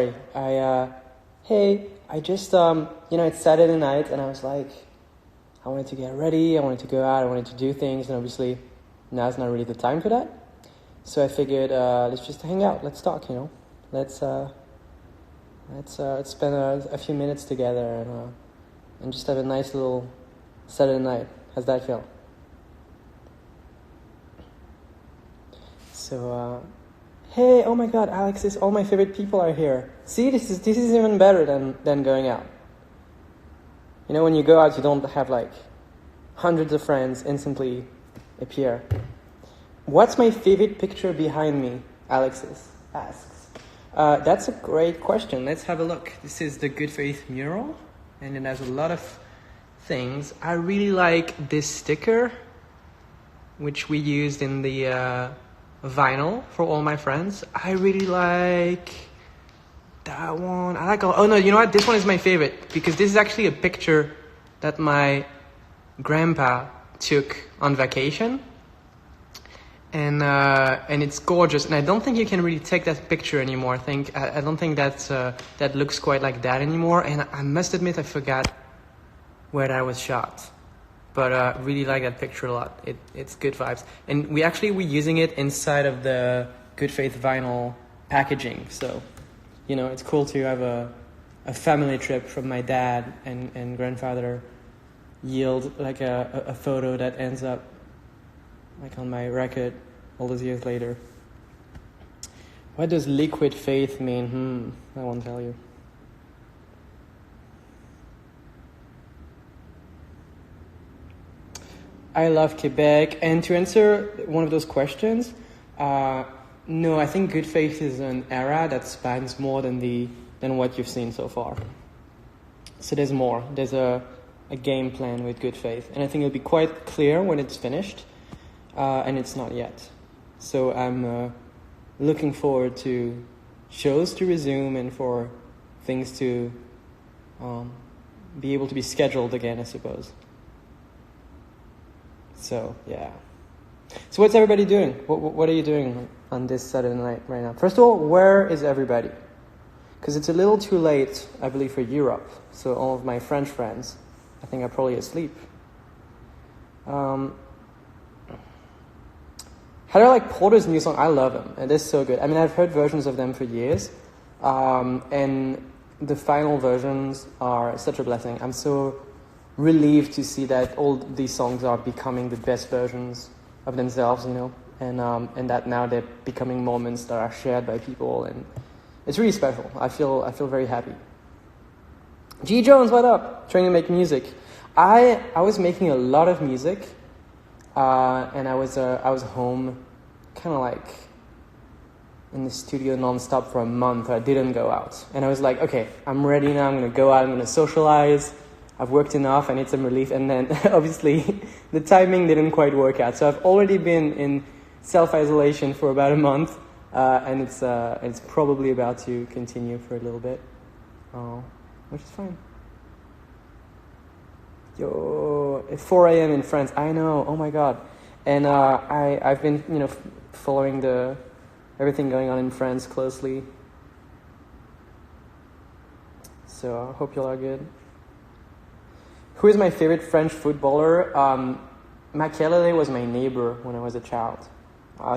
Hey, I just, it's Saturday night, and I was like, I wanted to get ready, I wanted to go out, I wanted to do things, and obviously now's not really the time for that. So I figured, let's just hang out, let's talk, let's spend a few minutes together and just have a nice little Saturday night. How's that feel? So, hey, oh my God, Alexis, all my favorite people are here. See, this is even better than going out. When you go out, you don't have like hundreds of friends instantly appear. What's my favorite picture behind me? Alexis asks. That's a great question. Let's have a look. This is the Good Faith mural, and it has a lot of things. I really like this sticker, which we used in the vinyl for all my friends. I really like that one. I like oh no, you know what? This one is my favorite because this is actually a picture that my grandpa took on vacation. And it's gorgeous, and I don't think you can really take that picture anymore. I don't think that looks quite like that anymore. And I must admit, I forgot where that was shot, but really like that picture a lot. It's good vibes, and we're using it inside of the Good Faith vinyl packaging. So, it's cool to have a family trip from my dad and grandfather yield like a photo that ends up like on my record all those years later. What does liquid faith mean? I won't tell you. I love Quebec. And to answer one of those questions, no, I think good faith is an era that spans more than what you've seen so far. So there's more. There's a game plan with good faith. And I think it'll be quite clear when it's finished. And it's not yet. So I'm looking forward to shows to resume and for things to be able to be scheduled again, I suppose. So, yeah. So what's everybody doing? What are you doing on this Saturday night right now? First of all, where is everybody? Because it's a little too late, I believe, for Europe. So all of my French friends, I think, are probably asleep. How do I like Porter's new song? I love them. It is so good. I mean, I've heard versions of them for years. And the final versions are such a blessing. I'm so relieved to see that all these songs are becoming the best versions of themselves, and that now they're becoming moments that are shared by people. And it's really special. I feel very happy. G. Jones, what up? Trying to make music. I was making a lot of music. And I was home kind of like in the studio nonstop for a month. I didn't go out. And I was like, okay, I'm ready now. I'm going to go out. I'm going to socialize. I've worked enough. I need some relief. And then obviously the timing didn't quite work out. So I've already been in self-isolation for about a month. And it's probably about to continue for a little bit, which is fine. Yo, it's 4 a.m. in France. I know. Oh my God. And I've been following everything going on in France closely. So I hope you all are good. Who is my favorite French footballer? Makelele was my neighbor when I was a child.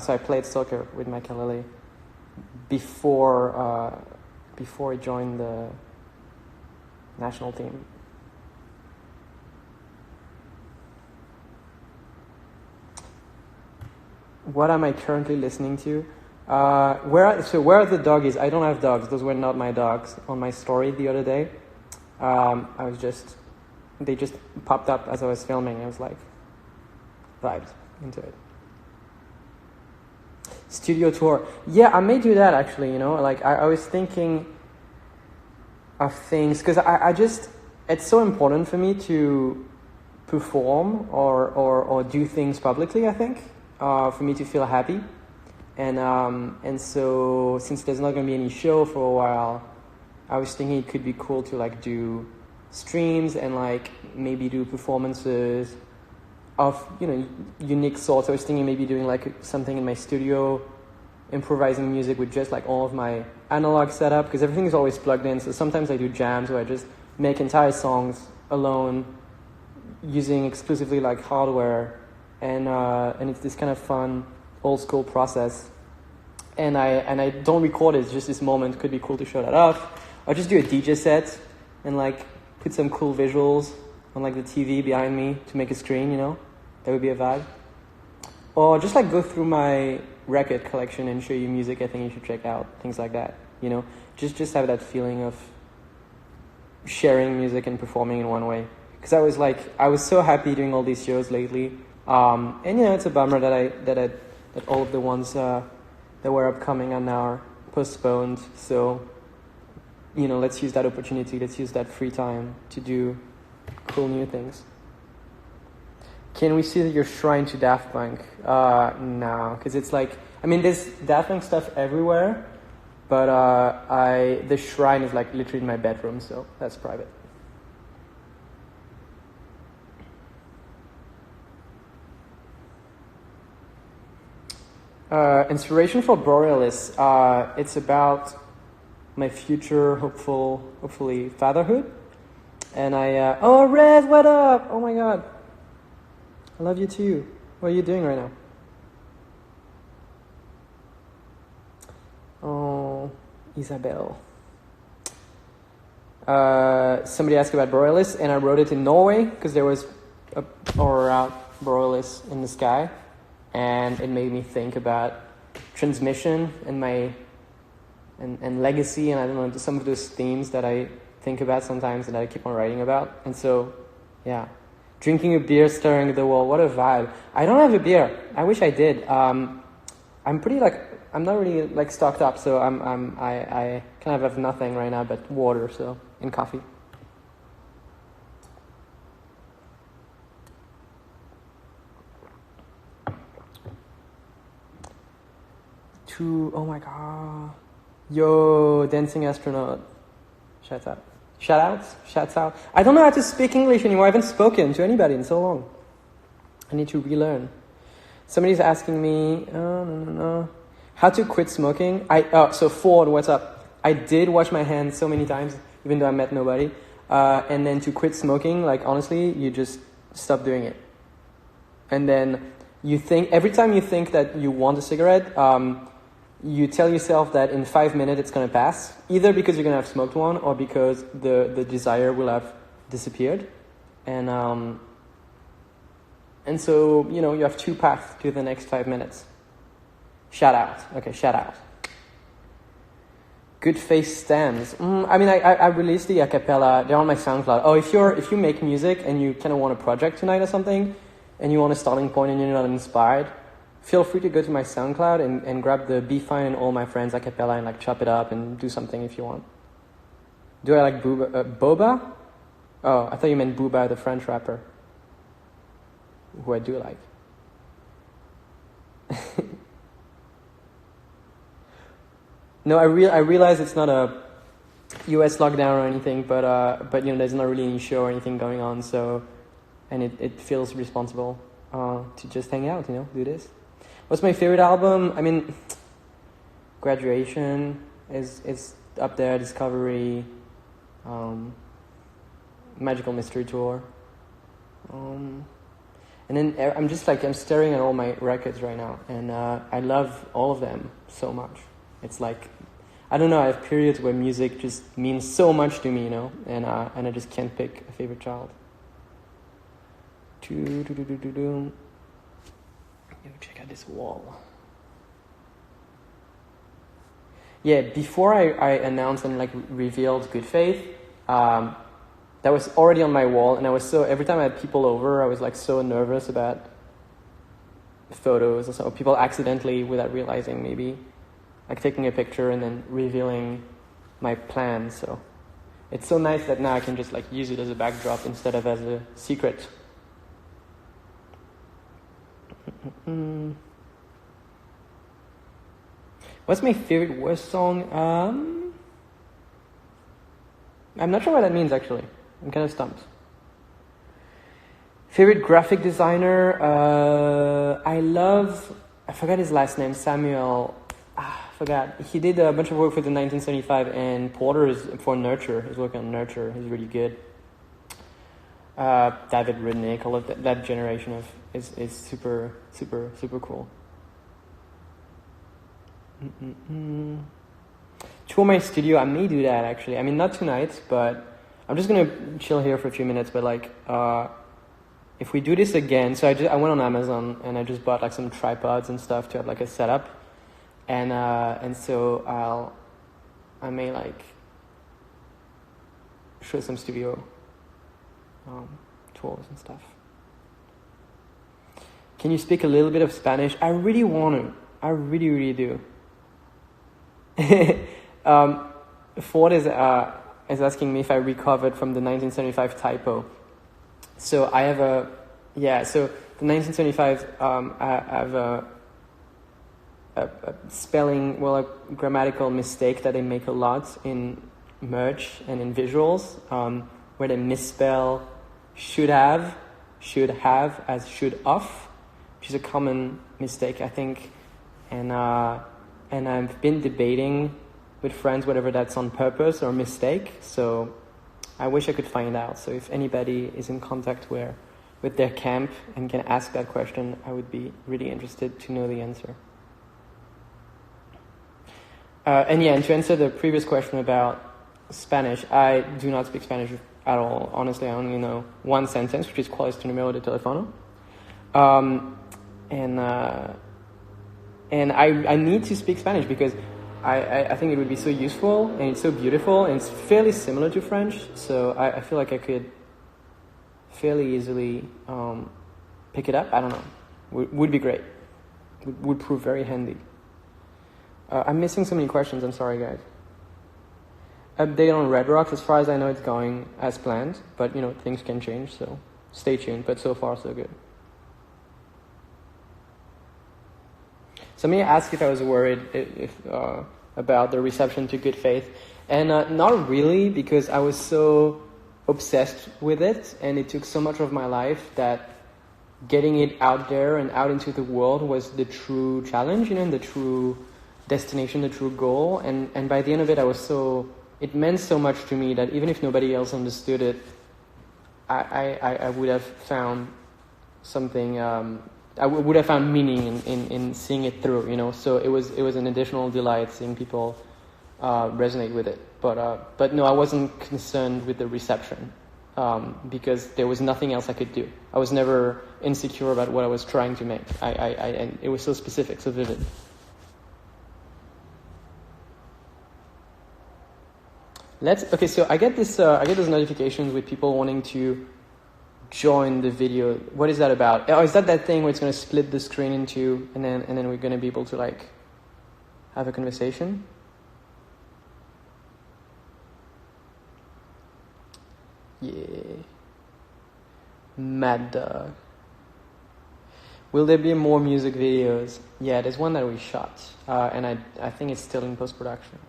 So I played soccer with Makelele before he joined the national team. What am I currently listening to? Where are the doggies? I don't have dogs. Those were not my dogs on my story the other day. They just popped up as I was filming. I was like, vibed into it. Studio tour. Yeah, I may do that actually, I was thinking of things, because it's so important for me to perform or do things publicly, I think. For me to feel happy, and so since there's not going to be any show for a while, I was thinking it could be cool to do streams and maybe do performances of unique sorts. I was thinking maybe doing something in my studio, improvising music with just all of my analog setup because everything is always plugged in. So sometimes I do jams where I just make entire songs alone using exclusively like hardware, and it's this kind of fun old school process. And I don't record it. It's just this moment. Could be cool to show that off. Or just do a DJ set and like put some cool visuals on like the TV behind me to make a screen. You know, that would be a vibe. Or just like go through my record collection and show you music I think you should check out, things like that, you know, just have that feeling of sharing music and performing in one way, because I was so happy doing all these shows lately, and you know, it's a bummer that all of the ones that were upcoming are now postponed. So, you know, let's use that opportunity, let's use that free time to do cool new things. Can we see your shrine to Daft Punk? No, because it's like, I mean, there's Daft Punk stuff everywhere, but the shrine is like literally in my bedroom, so that's private. Inspiration for Borealis. It's about my future, hopefully fatherhood. And oh, Red, what up? Oh my God. I love you too. What are you doing right now? Oh, Isabel. Somebody asked about Borealis, and I wrote it in Norway because there was a aurora borealis in the sky, and it made me think about transmission and my and legacy, and I don't know, some of those themes that I think about sometimes and that I keep on writing about. And so, yeah. Drinking a beer, staring at the wall. What a vibe. I don't have a beer. I wish I did. I'm pretty I'm not really like stocked up, so I kind of have nothing right now but water, so, and coffee. Oh my God. Yo, dancing astronaut. Shut up. Shouts out. I don't know how to speak English anymore. I haven't spoken to anybody in so long. I need to relearn. Somebody's asking me, how to quit smoking. So Ford, what's up? I did wash my hands so many times, even though I met nobody. And then to quit smoking, like honestly, you just stop doing it. And then you think, every time you think that you want a cigarette, you tell yourself that in 5 minutes it's going to pass, either because you're going to have smoked one or because the desire will have disappeared. And so, you know, you have two paths to the next 5 minutes. Shout out. Okay, shout out. Good Face Stems. I mean, I released the a cappella. They're on my SoundCloud. Oh, if you make music and you kind of want a project tonight or something, and you want a starting point and you're not inspired, feel free to go to my SoundCloud and grab the Be Fine and All My Friends a cappella and like chop it up and do something if you want. Do I like Boba? Oh, I thought you meant Booba, the French rapper, who I do like. No, I realize it's not a U.S. lockdown or anything, but you know, there's not really any show or anything going on, so, and it feels responsible to just hang out, you know, do this. What's my favorite album? I mean, Graduation is up there, Discovery, Magical Mystery Tour. And then I'm staring at all my records right now, and I love all of them so much. It's like, I don't know, I have periods where music just means so much to me, you know, and I just can't pick a favorite child. Check out this wall. Yeah, before I announced and like revealed Good Faith, that was already on my wall, and every time I had people over, I was like so nervous about photos and so people accidentally, without realizing, maybe like taking a picture and then revealing my plan. So it's so nice that now I can just like use it as a backdrop instead of as a secret. What's my favorite worst song? I'm not sure what that means, actually. I'm kind of stumped. Favorite graphic designer? I forgot his last name, Samuel. I forgot. He did a bunch of work for the 1975, and Porter is for Nurture. He's working on Nurture. He's really good. David Rudnick, all of that generation of is super cool. Tour my studio. I may do that actually. I mean, not tonight, but I'm just gonna chill here for a few minutes. But like, if we do this again, so I went on Amazon and I just bought like some tripods and stuff to have like a setup, and so I may like show some studio tours and stuff. Can you speak a little bit of Spanish? I really want to. I really do. Ford is asking me if I recovered from the 1975 typo. So I have so the 1975, I have a spelling, a grammatical mistake that they make a lot in merch and in visuals, where they misspell should have as should of, which is a common mistake, I think. And I've been debating with friends whether that's on purpose or a mistake. So I wish I could find out. So if anybody is in contact with their camp and can ask that question, I would be really interested to know the answer. And to answer the previous question about Spanish, I do not speak Spanish at all. Honestly, I only know one sentence, which is "Cuál es tu número de teléfono?" And I need to speak Spanish because I think it would be so useful and it's so beautiful and it's fairly similar to French. So I feel like I could fairly easily pick it up. I don't know. Would be great. Would prove very handy. I'm missing so many questions. I'm sorry, guys. Update on Red Rocks. As far as I know, it's going as planned. But, things can change. So stay tuned. But so far, so good. Somebody asked if I was worried about the reception to Good Faith. And not really, because I was so obsessed with it. And it took so much of my life that getting it out there and out into the world was the true challenge, and the true destination, the true goal. And by the end of it, it meant so much to me that even if nobody else understood it, I would have found something, I would have found meaning in seeing it through, So it was an additional delight seeing people resonate with it. But no, I wasn't concerned with the reception because there was nothing else I could do. I was never insecure about what I was trying to make. And it was so specific, so vivid. So I get those notifications with people wanting to join the video. What is that about? Oh, is that thing where it's going to split the screen into, and then we're going to be able to like have a conversation? Yeah. Mad Dog. Will there be more music videos? Yeah, there's one that we shot, and I think it's still in post-production.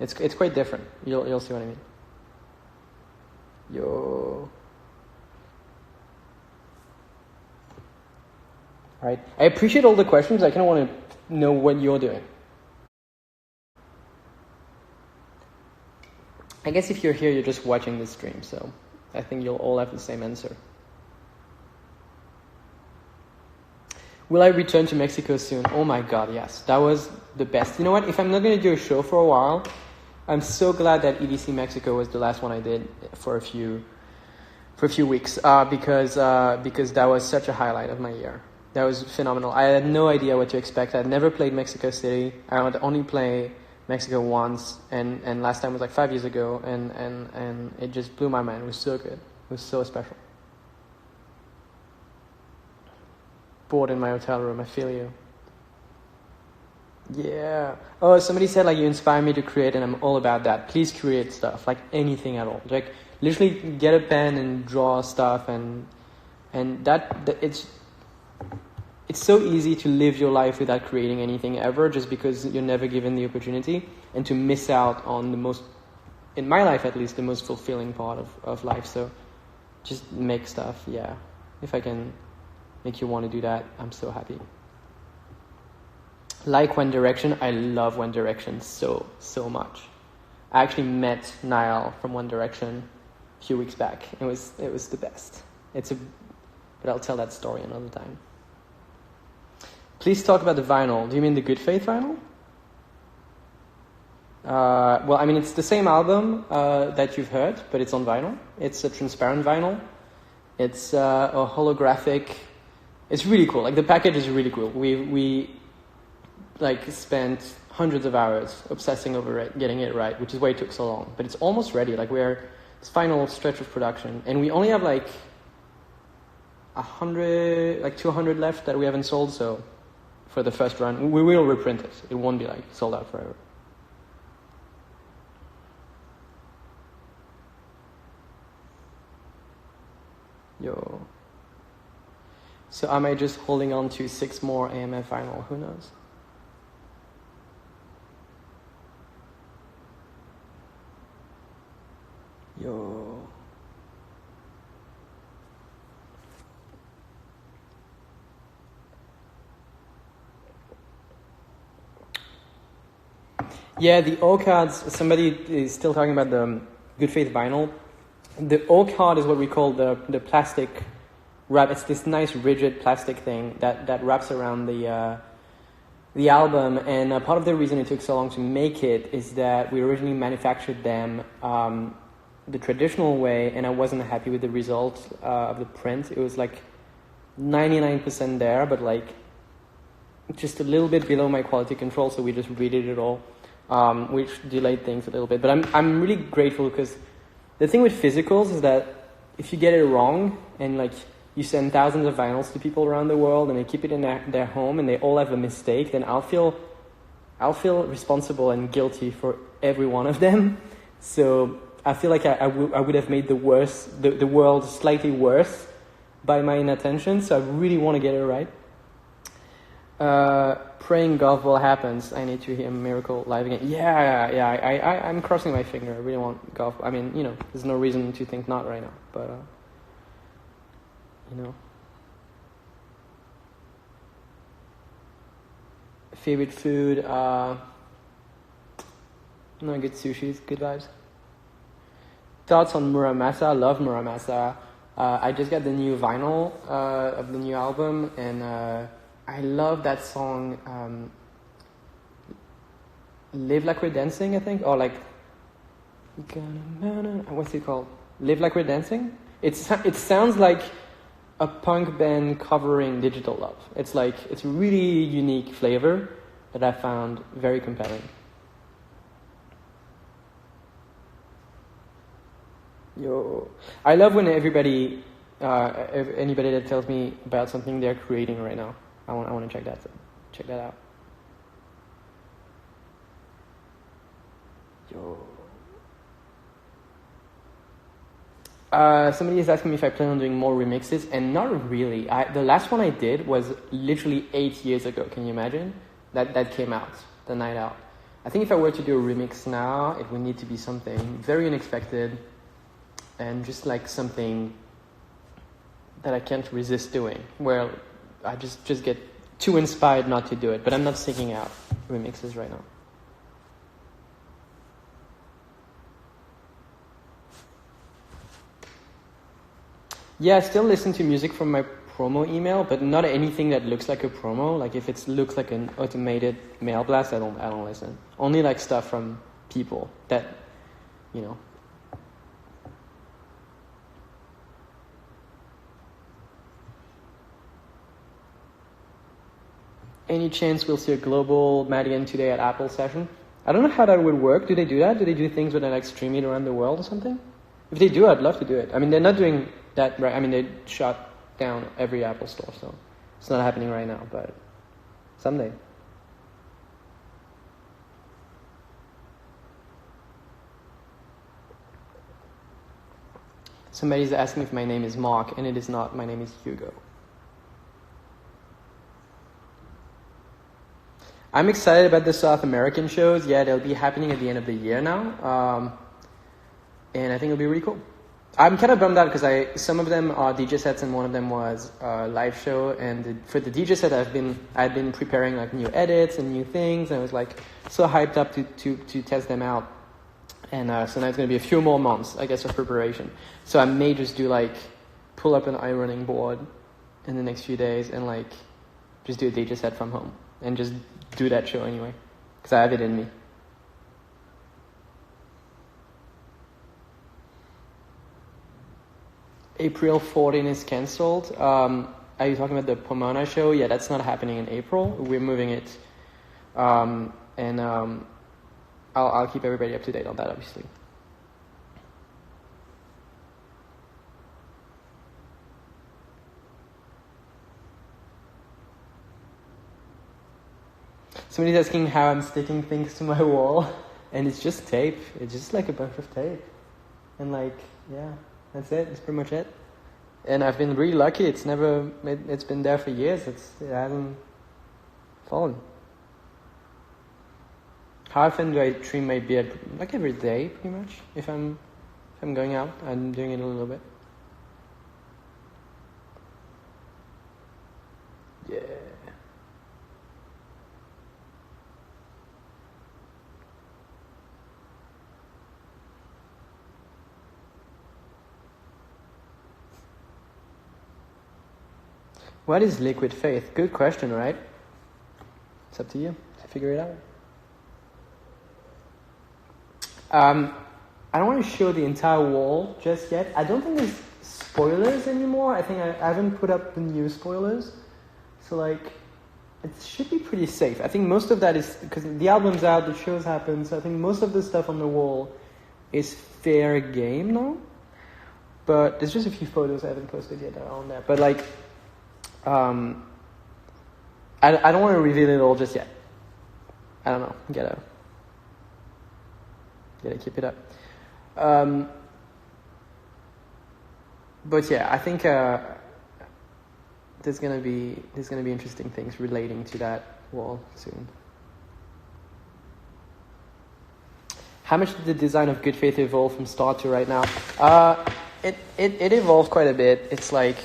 It's quite different. You'll see what I mean. Yo. All right. I appreciate all the questions. I kind of want to know what you're doing. I guess if you're here, you're just watching this stream, so I think you'll all have the same answer. Will I return to Mexico soon? Oh my God, yes. That was the best. You know what? If I'm not going to do a show for a while, I'm so glad that EDC Mexico was the last one I did for a few weeks because that was such a highlight of my year. That was phenomenal. I had no idea what to expect. I'd never played Mexico City. I would only play Mexico once, and last time was like 5 years ago, and it just blew my mind. It was so good. It was so special. Bored in my hotel room. I feel you. Yeah. Oh, somebody said like you inspire me to create, and I'm all about that. Please create stuff, like anything at all. Like literally get a pen and draw stuff, and that it's so easy to live your life without creating anything ever, just because you're never given the opportunity, and to miss out on the most, in my life at least, the most fulfilling part of life. So just make stuff. Yeah. If I can make you want to do that, I'm so happy. Like One Direction, I love One Direction so much. I actually met Niall from One Direction a few weeks back. It was the best. But I'll tell that story another time. Please talk about the vinyl. Do you mean the Good Faith vinyl? Well, I mean, it's the same album that you've heard, but it's on vinyl. It's a transparent vinyl. It's a holographic. It's really cool. Like, the package is really cool. We like spent hundreds of hours obsessing over it, getting it right, which is why it took so long. But it's almost ready. Like, it's final stretch of production, and we only have like 200 left that we haven't sold. So for the first run, we will reprint it. It won't be like sold out forever. Yo. So am I just holding on to 6 more AMF vinyl? Who knows? Yo. Yeah, the O cards, somebody is still talking about the Good Faith vinyl. The O card is what we call the plastic wrap. It's this nice rigid plastic thing that wraps around the album, and part of the reason it took so long to make it is that we originally manufactured them the traditional way, and I wasn't happy with the result of the print. It was like 99% there, but like just a little bit below my quality control, so we just redid it all, which delayed things a little bit. But I'm really grateful, because the thing with physicals is that if you get it wrong and like you send thousands of vinyls to people around the world and they keep it in their home and they all have a mistake, then I'll feel responsible and guilty for every one of them. So I feel like I would have made the world slightly worse by my inattention. So I really want to get it right. Praying golf ball happens. I need to hear Miracle live again. Yeah. I'm crossing my finger. I really want golf. I mean, there's no reason to think not right now. But favorite food. No, good sushi. Good vibes. Thoughts on Muramasa. I love Muramasa. I just got the new vinyl of the new album, and I love that song, Live Like We're Dancing, I think, or like, what's it called? Live Like We're Dancing? It sounds like a punk band covering Digital Love. It's a really unique flavor that I found very compelling. Yo, I love when anybody that tells me about something they're creating right now. I want to check that out. Yo. Somebody is asking me if I plan on doing more remixes, and not really. The last one I did was literally 8 years ago. Can you imagine? That came out, The Night Out. I think if I were to do a remix now, it would need to be something very unexpected, and just like something that I can't resist doing, where I just get too inspired not to do it. But I'm not seeking out remixes right now. Yeah, I still listen to music from my promo email, but not anything that looks like a promo. Like if it looks like an automated mail blast, I don't listen. Only like stuff from people that, Any chance we'll see a global madeon today at Apple session? I don't know how that would work. Do they do that? Do they do things where they like stream it around the world or something? If they do, I'd love to do it. I mean, they're not doing that right. I mean, they shut down every Apple store, so it's not happening right now, but someday. Somebody's asking if my name is Mark, and it is not. My name is Hugo. I'm excited about the South American shows. Yeah, they'll be happening at the end of the year now. And I think it'll be really cool. I'm kind of bummed out because some of them are DJ sets and one of them was a live show. And for the DJ set, I'd been preparing like new edits and new things. And I was like so hyped up to test them out. And so now it's going to be a few more months, I guess, of preparation. So I may just do like pull up an iRunning board in the next few days and like just do a DJ set from home and just do that show anyway because I have it in me. April 14 is cancelled. Are you talking about the Pomona show? Yeah, that's not happening in April. We're moving it. I'll keep everybody up to date on that, obviously. Somebody's asking how I'm sticking things to my wall, and it's just tape. It's just like a bunch of tape. And like, yeah. That's it. That's pretty much it. And I've been really lucky. It's been there for years. It hasn't fallen. How often do I trim my beard? Like every day, pretty much. If I'm going out, I'm doing it a little bit. Yeah. What is liquid faith? Good question, right? It's up to you to figure it out. I don't want to show the entire wall just yet. I don't think there's spoilers anymore. I think I haven't put up the new spoilers. So like, it should be pretty safe. I think most of that is, because the album's out, the show's happened, so I think most of the stuff on the wall is fair game now. But there's just a few photos I haven't posted yet that are on there. But like, I don't want to reveal it all just yet. I don't know. Gotta keep it up. But yeah, I think there's gonna be interesting things relating to that wall soon. How much did the design of Good Faith evolve from start to right now? It evolved quite a bit. It's like.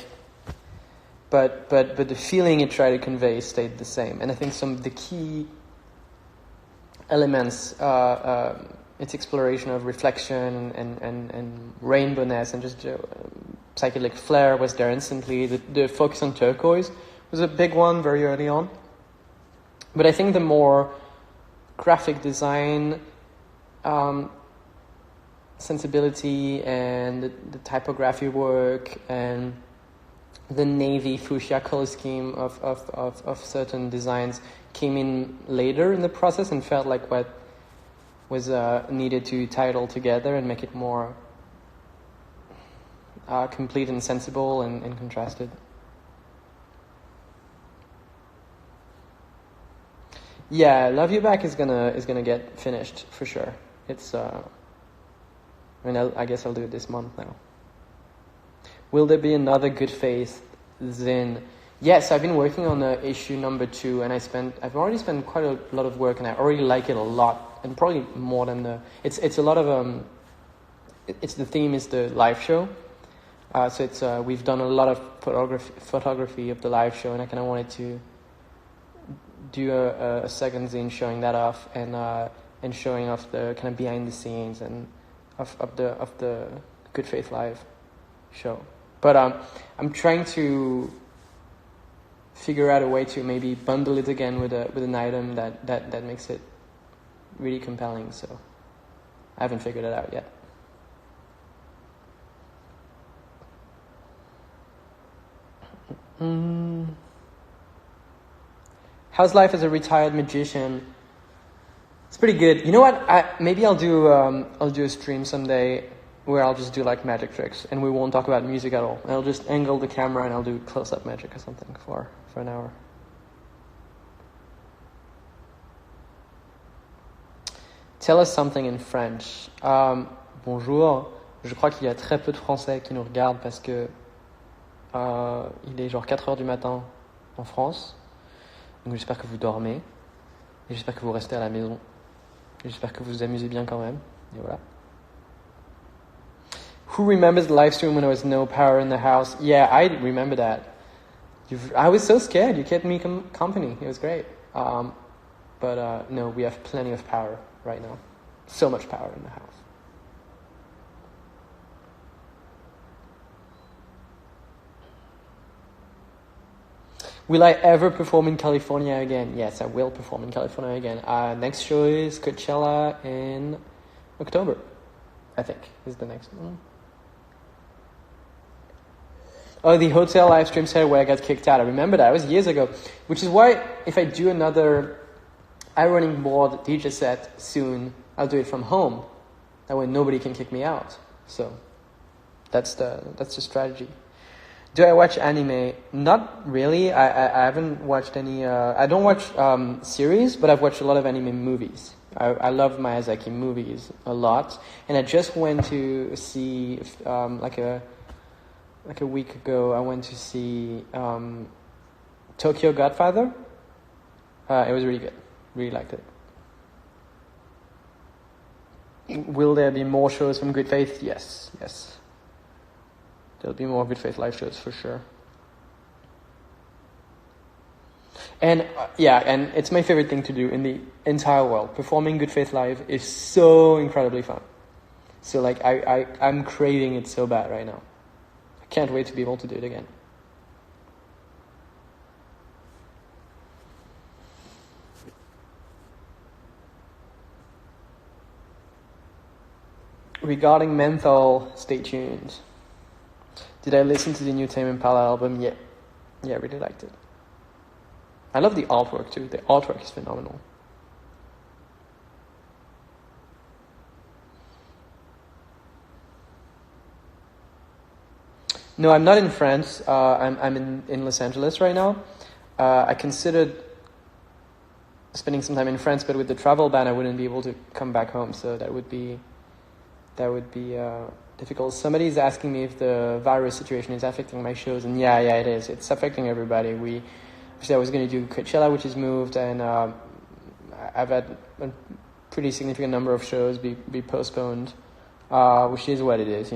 But the feeling it tried to convey stayed the same. And I think some of the key elements, its exploration of reflection and rainbowness and just psychedelic flair was there instantly. The focus on turquoise was a big one very early on. But I think the more graphic design sensibility and the typography work and the navy fuchsia color scheme of certain designs came in later in the process and felt like what was needed to tie it all together and make it more complete and sensible and contrasted. Yeah, Love You Back is gonna get finished for sure. It's I guess I'll do it this month now. Will there be another Good Faith Zine? Yes, I've been working on issue number 2, and I've already spent quite a lot of work, and I already like it a lot, and probably more than it's a lot of it's the theme is the live show, so it's we've done a lot of photography of the live show, and I kind of wanted to do a second zine showing that off and showing off the kind of behind the scenes and of the Good Faith Live show. But I'm trying to figure out a way to maybe bundle it again with an item that makes it really compelling. So I haven't figured it out yet. How's life as a retired magician? It's pretty good. You know what? Maybe I'll do a stream someday where I'll just do like magic tricks and we won't talk about music at all. And I'll just angle the camera and I'll do close-up magic or something for an hour. Tell us something in French. Bonjour. Je crois qu'il y a très peu de Français qui nous regardent parce que il est genre 4 heures du matin en France. Donc j'espère que vous dormez. Et j'espère que vous restez à la maison. Et j'espère que vous vous amusez bien quand même. Et voilà. Who remembers the live stream when there was no power in the house? Yeah, I remember that. I was so scared. You kept me company. It was great. But no, we have plenty of power right now. So much power in the house. Will I ever perform in California again? Yes, I will perform in California again. Next show is Coachella in October, I think, is the next one. Oh, the hotel live stream said where I got kicked out. I remember that. It was years ago. Which is why if I do another ironing board DJ set soon, I'll do it from home. That way nobody can kick me out. So that's the strategy. Do I watch anime? Not really. I haven't watched any. I don't watch series, but I've watched a lot of anime movies. I love Miyazaki movies a lot, and I just went to see like a week ago. I went to see Tokyo Godfather. It was really good. Really liked it. Will there be more shows from Good Faith? Yes. There'll be more Good Faith live shows for sure. And and it's my favorite thing to do in the entire world. Performing Good Faith live is so incredibly fun. So like I'm craving it so bad right now. I can't wait to be able to do it again. Regarding Menthol, stay tuned. Did I listen to the new Tame Impala album? Yeah, I really liked it. I love the artwork too. The artwork is phenomenal. No, I'm not in France. I'm in Los Angeles right now. I considered spending some time in France, but with the travel ban, I wouldn't be able to come back home. So that would be difficult. Somebody's asking me if the virus situation is affecting my shows, and yeah, it is. It's affecting everybody. Obviously I was going to do Coachella, which is moved, and I've had a pretty significant number of shows be postponed, which is what it is.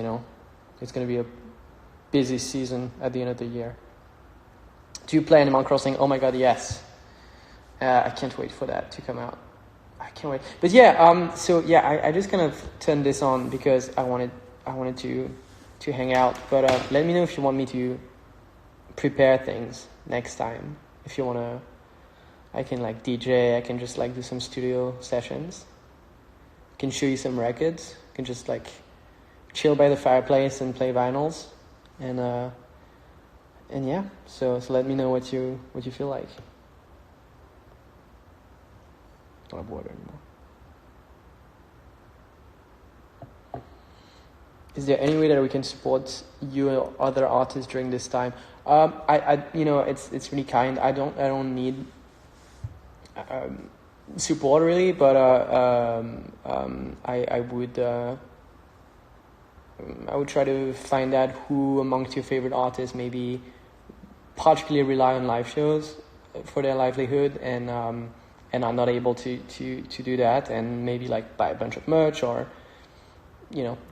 It's going to be a busy season at the end of the year. Do you play Animal Crossing? Oh my god, yes. I can't wait for that to come out. I can't wait. But I just kind of turned this on because I wanted to hang out. But let me know if you want me to prepare things next time. If you wanna, I can like DJ. I can just like do some studio sessions. I can show you some records. I can just like chill by the fireplace and play vinyls. And yeah. So let me know what you feel like. Don't have water anymore. Is there any way that we can support you or other artists during this time? It's really kind. I don't need support really, but I would try to find out who amongst your favorite artists maybe particularly rely on live shows for their livelihood and are not able to do that, and maybe like buy a bunch of merch or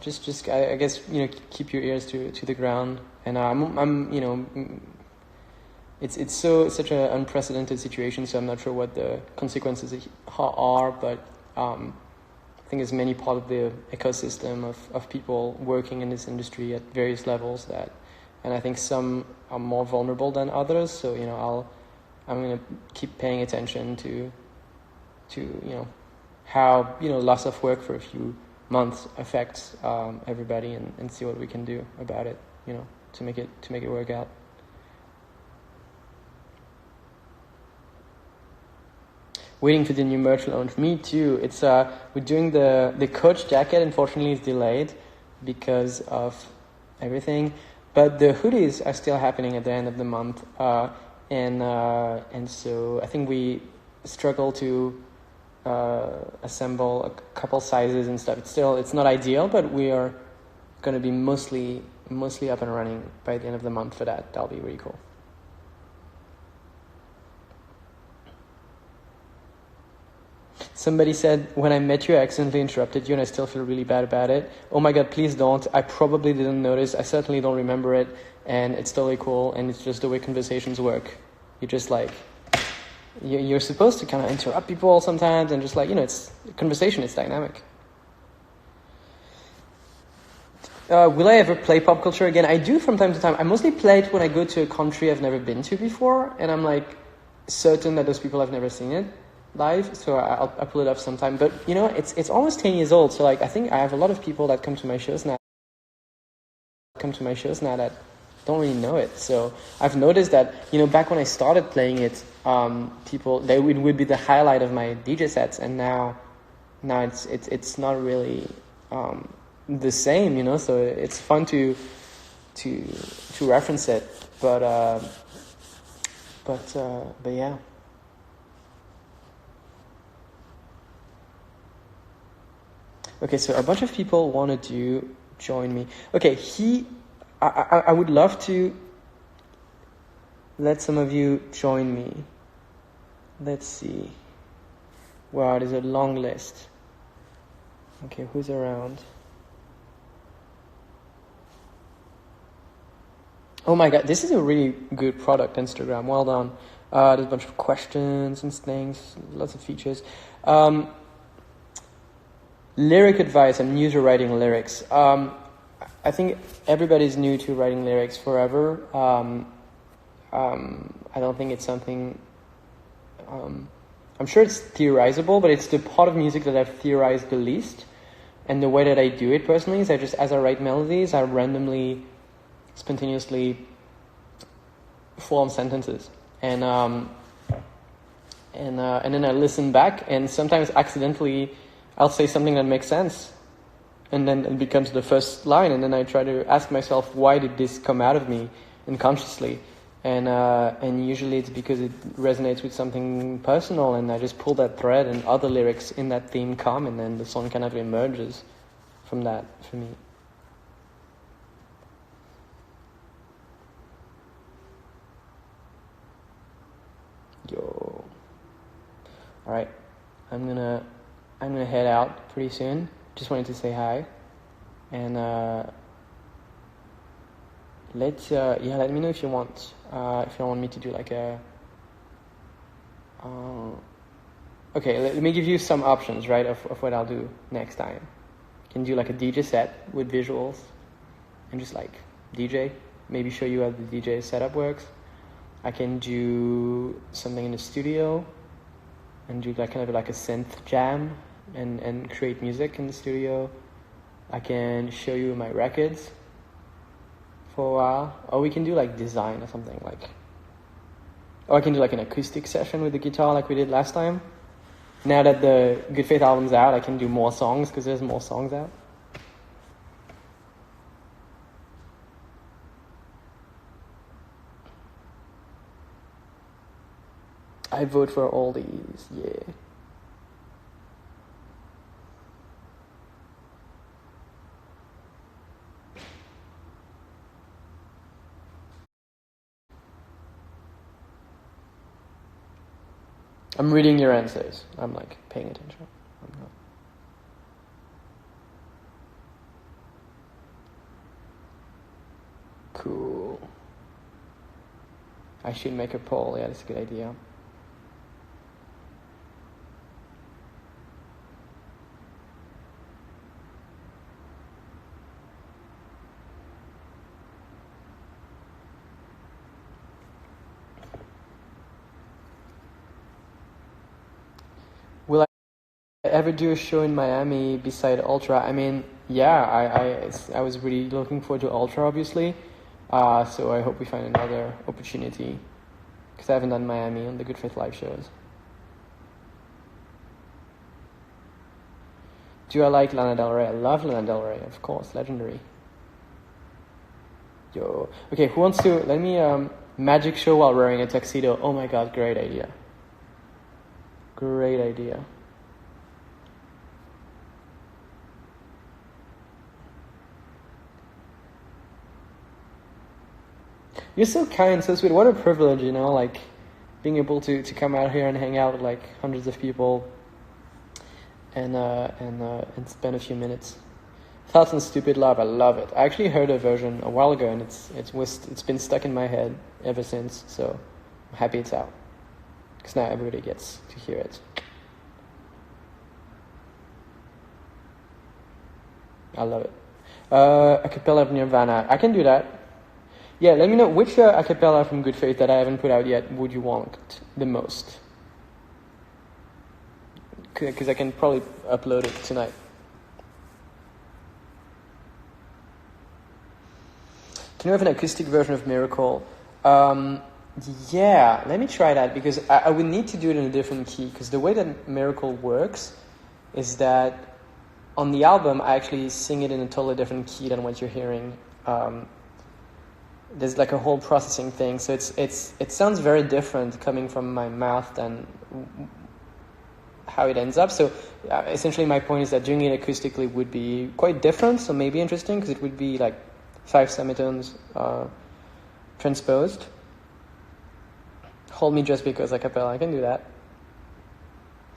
just I guess keep your ears to the ground. And it's such an unprecedented situation, so I'm not sure what the consequences are, but I think there's many part of the ecosystem of people working in this industry at various levels and I think some are more vulnerable than others. So I'm gonna keep paying attention to how loss of work for a few months affects everybody and see what we can do about it, to make it work out. Waiting for the new merch launch. Me too. It's we're doing the Coach jacket. Unfortunately, is delayed because of everything, but the hoodies are still happening at the end of the month, and so I think we struggle to assemble a couple sizes and stuff. It's not ideal, but we are going to be mostly up and running by the end of the month for that. That'll be really cool. Somebody said, when I met you, I accidentally interrupted you and I still feel really bad about it. Oh my God, please don't. I probably didn't notice. I certainly don't remember it. And it's totally cool. And it's just the way conversations work. You just like, you're supposed to kind of interrupt people sometimes and just like, it's conversation, it's dynamic. Will I ever play pop culture again? I do from time to time. I mostly play it when I go to a country I've never been to before. And I'm like certain that those people have never seen it live, so I'll pull it up sometime. But it's almost 10 years old, so like I think I have a lot of people that come to my shows now that don't really know it. So I've noticed that back when I started playing it, it would be the highlight of my DJ sets, and now it's not really the same, so it's fun to reference it, but yeah. Okay, so a bunch of people wanted to join me. Okay, I would love to let some of you join me. Let's see. Wow, there's a long list. Okay, who's around? Oh my God, this is a really good product, Instagram. Well done. There's a bunch of questions and things, lots of features. Lyric advice. I'm new to writing lyrics. I think everybody's new to writing lyrics forever. I don't think it's something... I'm sure it's theorizable, but it's the part of music that I've theorized the least. And the way that I do it personally is as I write melodies, I randomly, spontaneously form sentences. And then I listen back, and sometimes accidentally I'll say something that makes sense, and then it becomes the first line, and then I try to ask myself, why did this come out of me unconsciously? And usually it's because it resonates with something personal, and I just pull that thread, and other lyrics in that theme come, and then the song kind of emerges from that for me. Yo. All right, I'm gonna head out pretty soon. Just wanted to say hi, and let me know if you want me to do like a. Okay, let me give you some options, right, of what I'll do next time. I can do like a DJ set with visuals, and just like DJ, maybe show you how the DJ setup works. I can do something in the studio and do like kind of like a synth jam and create music in the studio. I can show you my records for a while, or we can do like design or something or I can do like an acoustic session with the guitar like we did last time. Now that the Good Faith album's out, I can do more songs because there's more songs out. I vote for all these, yeah. I'm reading your answers. I'm like paying attention. I'm not. Cool. I should make a poll. Yeah, that's a good idea. Will I ever do a show in Miami beside Ultra? I mean, yeah, I was really looking forward to Ultra, obviously. So I hope we find another opportunity, because I haven't done Miami on the Good Faith live shows. Do I like Lana Del Rey? I love Lana Del Rey, of course, legendary. Yo, okay, who wants to, let me, magic show while wearing a tuxedo. Oh my God, great idea. Great idea. You're so kind, so sweet. What a privilege, like being able to come out here and hang out with like hundreds of people. and spend a few minutes. Thoughts on Stupid Love, I love it. I actually heard a version a while ago, and it's been stuck in my head ever since. So I'm happy it's out, because now everybody gets to hear it. I love it. A cappella of Nirvana, I can do that. Yeah, let me know which a cappella from Good Faith that I haven't put out yet would you want the most, because I can probably upload it tonight. Can you have an acoustic version of Miracle? Yeah, let me try that, because I would need to do it in a different key, because the way that Miracle works is that on the album I actually sing it in a totally different key than what you're hearing. There's like a whole processing thing, so it sounds very different coming from my mouth than how it ends up. So essentially my point is that doing it acoustically would be quite different, so maybe interesting, because it would be like 5 semitones transposed. Hold Me Just Because a cappella, I can do that.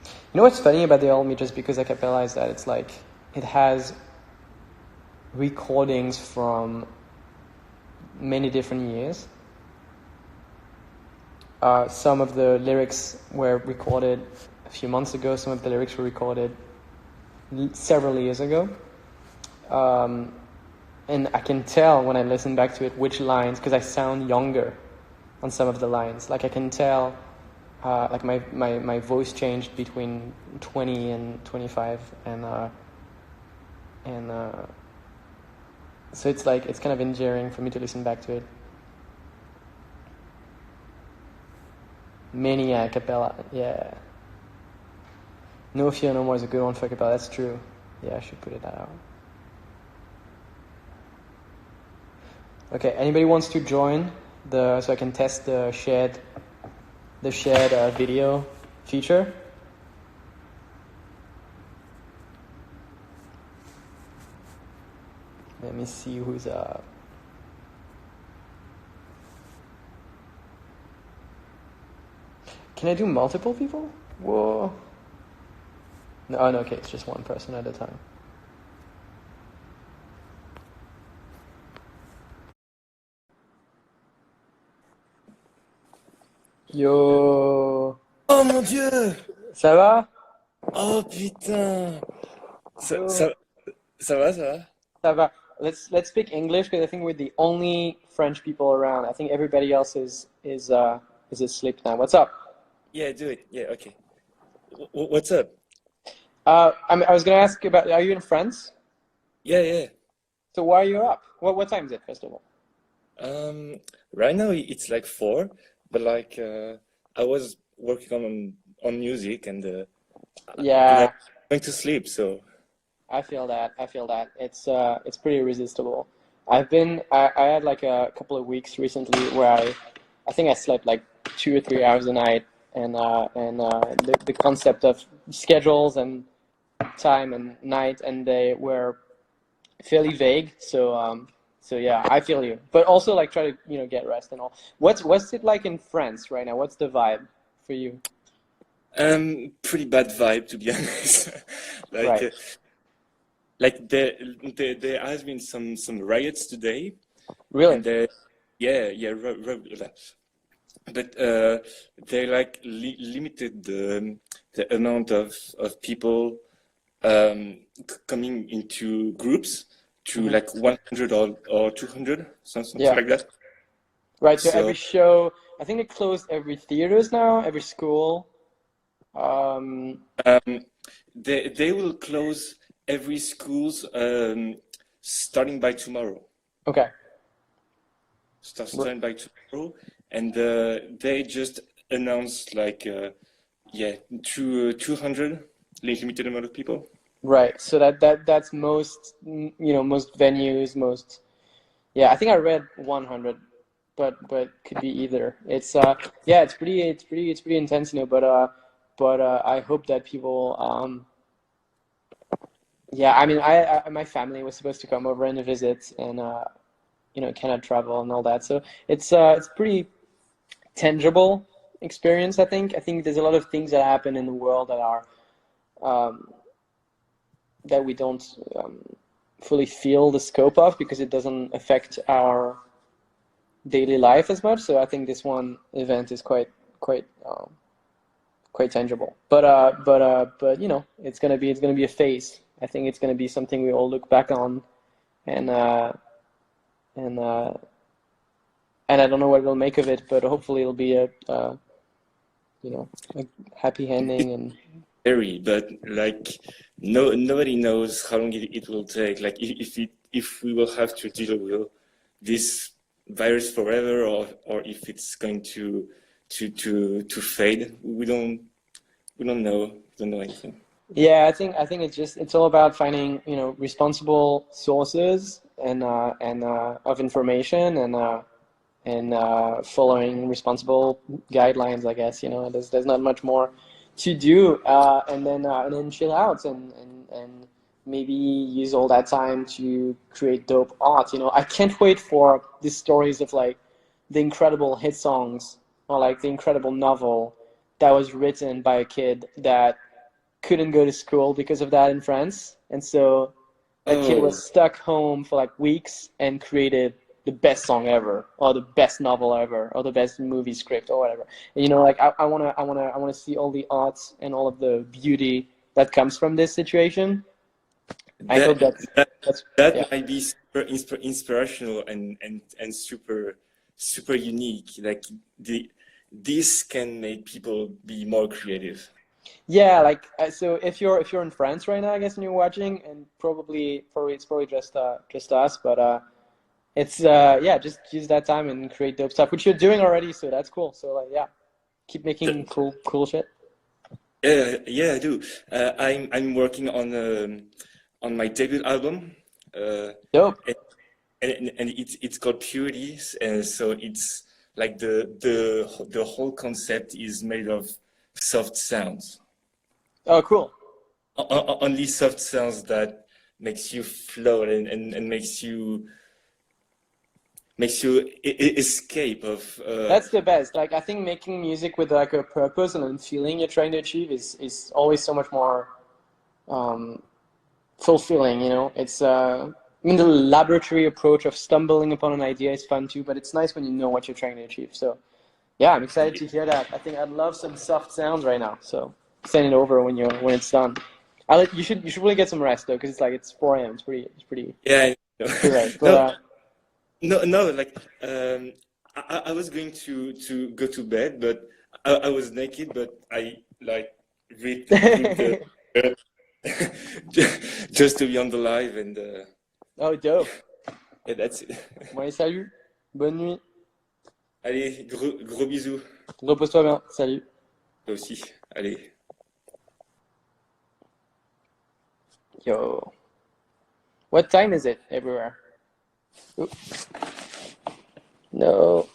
You know what's funny about the Hold Me Just Because a cappella is that it's like it has recordings from many different years. Some of the lyrics were recorded a few months ago, some of the lyrics were recorded several years ago. And I can tell when I listen back to it which lines, because I sound younger on some of the lines. Like I can tell, like my voice changed between 20 and 25, and so it's like, it's kind of endearing for me to listen back to it. Maniac cappella, yeah. No Fear No More is a good one for cappella, that's true. Yeah, I should put it out. Okay, anybody wants to join so I can test the shared video feature? Let me see who's up. Can I do multiple people? Whoa. No, okay, it's just one person at a time. Yo. Oh mon Dieu! Ça va? Oh putain! Ça, Yo. ça, ça va, ça va? Ça va. Let's speak English, because I think we're the only French people around. I think everybody else is asleep now. What's up? Yeah, do it. Yeah, okay. What's up? I was gonna ask about, are you in France? Yeah, yeah. So why are you up? What time is it, first of all? Right now it's like 4, but like I was working on music and Yeah, I'm going to sleep. So I feel that. It's pretty irresistible. I had like a couple of weeks recently where I think I slept like 2 or 3 hours a night, and the concept of schedules and time and night and day were fairly vague. So yeah, I feel you. But also like try to get rest and all. What's it like in France right now? What's the vibe for you? pretty bad vibe, to be honest. like Right. like there has been some riots today, Really? and yeah, but they like limited the amount of people coming into groups to Mhm. like 100 or 200, something Yeah. like that. Right. So every So show, I think they closed every theaters now, every school. Um, um, they will close every schools starting by tomorrow. okay. Starting by tomorrow, and they just announced like yeah, 200 limited amount of people. Right. So that's most, most venues, most. Yeah, I think I read 100, but could be either. Yeah, it's pretty intense, but I hope that people yeah, I mean, my family was supposed to come over and visit, and cannot travel and all that. So it's pretty tangible experience, I think. I think there's a lot of things that happen in the world that are that we don't fully feel the scope of because it doesn't affect our daily life as much. So I think this one event is quite tangible. But you know, it's gonna be a phase. I think it's gonna be something we all look back on, and uh, and uh, and I don't know what we'll make of it, but hopefully it'll be a you know, a happy ending. And Very, but like nobody knows how long it will take. Like if we will have to deal with this virus forever, or if it's going to fade. We don't know. We don't know anything. yeah, I think it's all about finding, you know, responsible sources and of information and following responsible guidelines, I guess. You know, there's not much more to do, and then chill out and maybe use all that time to create dope art. You know, I can't wait for these stories of like the incredible hit songs or like the incredible novel that was written by a kid that couldn't go to school because of that in France, and so that kid Oh, was stuck home for like weeks and created the best song ever, or the best novel ever, or the best movie script, or whatever. And, you know, like I wanna see all the arts and all of the beauty that comes from this situation. I hope that that that's yeah. that might be super inspirational and super unique. Like this can make people be more creative. Yeah, like so if you're in France right now, I guess, and you're watching, and probably it's probably just us, but it's yeah, just use that time and create dope stuff, which you're doing already, so that's cool. So like yeah, keep making cool shit. Yeah, yeah, I do. I'm working on my debut album, uh, Dope. and and it's called Purities, and so it's like the whole concept is made of soft sounds, Oh, cool. only soft sounds that makes you float and makes you escape of That's the best. Like I think making music with like a purpose and a feeling you're trying to achieve is always so much more um, fulfilling. You know, it's I mean the laboratory approach of stumbling upon an idea is fun too, but it's nice when you know what you're trying to achieve. So yeah, I'm excited to hear that. I think I'd love some soft sounds right now. So send it over when it's done. You should really get some rest though, because it's 4 a.m. yeah. Pretty late. But No, no, like I was going to go to bed, but I was naked, but I like ripped the shirt just to be on the live, and oh, dope. yeah, that's it. Bon, salut. Bonne nuit. Allez, gros bisous. Repose-toi bien. Salut. Toi aussi. Allez. Yo. What time is it everywhere? Oop. No.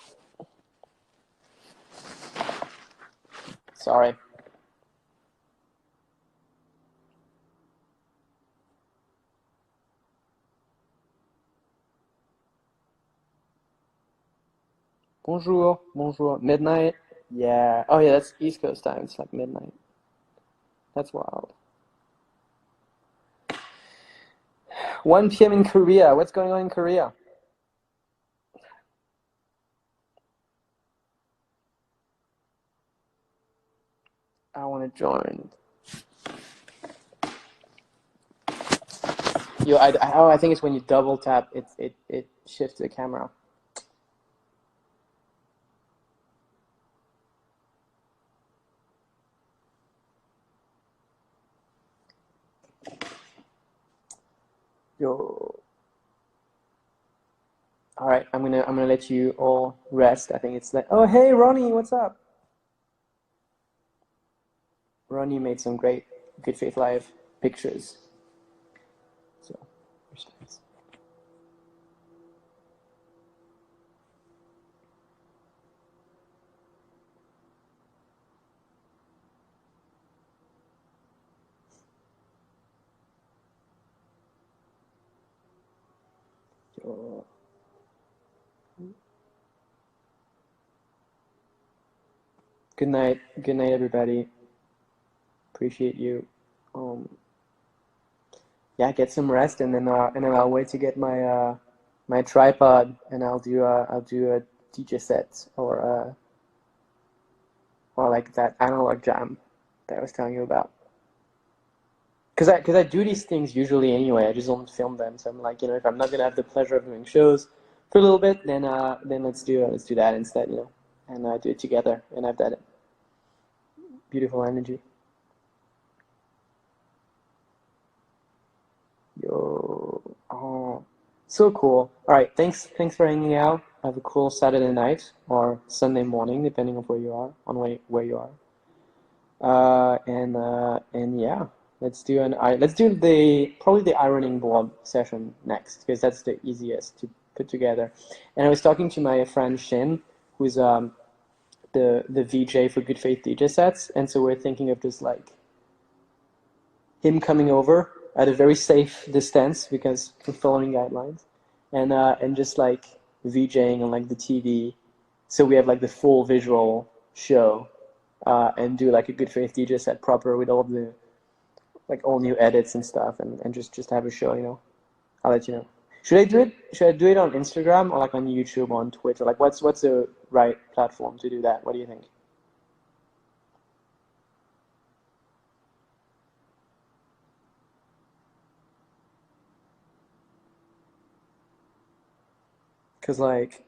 Sorry. Bonjour. Bonjour. Midnight. Yeah. Oh, yeah, that's East Coast time. It's like midnight. That's wild. 1 p.m. in Korea. What's going on in Korea? I want to join. Yo, I think it's when you double tap, it shifts the camera. Yo. All right, I'm gonna let you all rest. I think it's like, oh hey Ronnie, what's up? Ronnie made some great Good Faith Live pictures. So, respect. Yo. Good night. Good night, everybody. Appreciate you. Um, yeah, get some rest, and then I'll wait to get my my tripod, and I'll do a DJ set or like that analog jam that I was telling you about. Cause I do these things usually anyway. I just don't film them. So I'm like, you know, if I'm not gonna have the pleasure of doing shows for a little bit, then let's do that instead, you know, and do it together and have that beautiful energy. Yo, oh, so cool. All right, thanks for hanging out. Have a cool Saturday night or Sunday morning, depending on where you are, where you are. And yeah, let's do the probably the ironing board session next because that's the easiest to put together. And I was talking to my friend Shin, who's the VJ for Good Faith DJ sets, and so we're thinking of just like him coming over at a very safe distance because we're following guidelines, and just like VJing on like the TV, so we have like the full visual show, and do like a Good Faith DJ set proper with all the like all new edits and stuff, and just have a show, you know. I'll let you know. Should I do it? Should I do it on Instagram or like on YouTube or on Twitter? Like, what's the right platform to do that? What do you think? Cause like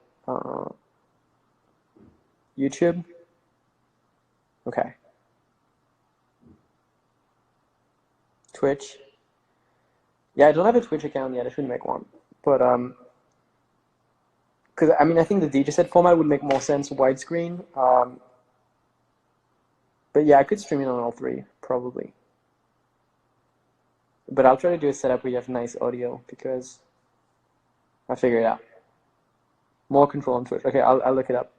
YouTube. Okay. Twitch. Yeah, I don't have a Twitch account yet. I should make one. But because I mean, I think the DJ set format would make more sense widescreen. But yeah, I could stream it on all three probably. But I'll try to do a setup where you have nice audio because I'll figure it out. More control on Twitch. Okay, I'll look it up.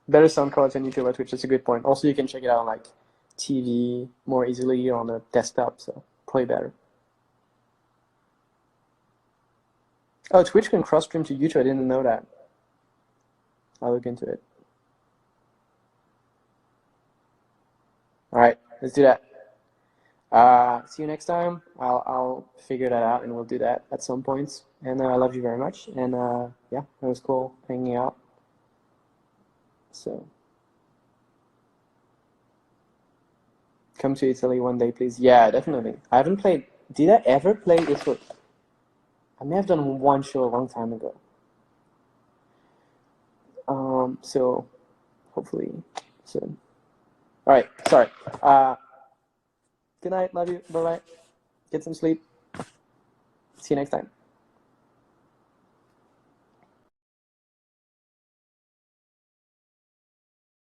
Better sound cards on YouTube or Twitch. That's a good point. Also, you can check it out on like TV more easily on a desktop, so probably better. Oh, Twitch can cross stream to YouTube. I didn't know that. I'll look into it. All right, let's do that. See you next time. I'll figure that out and we'll do that at some points. And I love you very much. And yeah, it was cool hanging out. So come to Italy one day, please. Yeah, definitely. I haven't played. Did I ever play Italy? I may have done one show a long time ago. So hopefully soon. All right. Sorry. Good night. Love you. Bye bye. Get some sleep. See you next time.